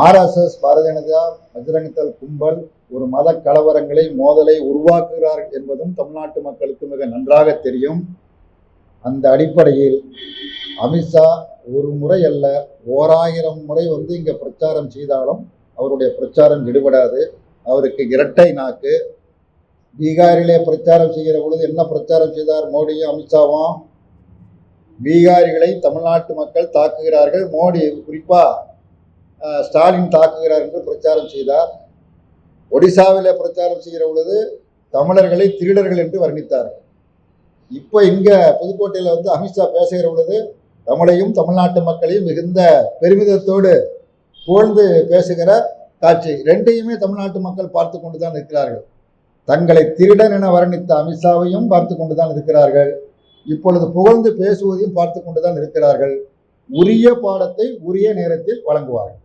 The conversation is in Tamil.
ஆர்எஸ்எஸ், பாரதிய ஜனதா, பஜ்ரங் கும்பல் ஒரு மத கலவரங்களை, மோதலை உருவாக்குகிறார்கள் என்பதும் தமிழ்நாட்டு மக்களுக்கு மிக நன்றாக தெரியும். அந்த அடிப்படையில் அமித்ஷா ஒரு முறை அல்ல 1000 முறை இங்க பிரச்சாரம் செய்தாலும் அவருடைய பிரச்சாரம் ஈடுபடாது. அவருக்கு இரட்டை நாக்கு. பீகாரிலே பிரச்சாரம் செய்கிற பொழுது என்ன பிரச்சாரம் செய்தார் மோடியும் அமித்ஷாவும்? பீகாரிகளை தமிழ்நாட்டு மக்கள் தாக்குகிறார்கள், மோடி குறிப்பா ஸ்டாலின் தாக்குகிறார் என்று பிரச்சாரம் செய்தார். ஒடிசாவிலே பிரச்சாரம் செய்கிற பொழுது தமிழர்களை திருடர்கள் என்று வர்ணித்தார்கள். இப்போ இங்க புதுக்கோட்டையில் அமித்ஷா பேசுகிற பொழுது தமிழையும் தமிழ்நாட்டு மக்களையும் மிகுந்த பெருமிதத்தோடு புகழ்ந்து பேசுகிற காட்சி ரெண்டையுமே தமிழ்நாட்டு மக்கள் பார்த்து கொண்டுதான் இருக்கிறார்கள். தங்களை திருடன் என வர்ணித்த அமித்ஷாவையும் பார்த்து கொண்டுதான் இருக்கிறார்கள். இப்பொழுது புகழ்ந்து பேசுவதையும் பார்த்து கொண்டுதான் இருக்கிறார்கள். உரிய பாடத்தை உரிய நேரத்தில் வழங்குவார்கள்.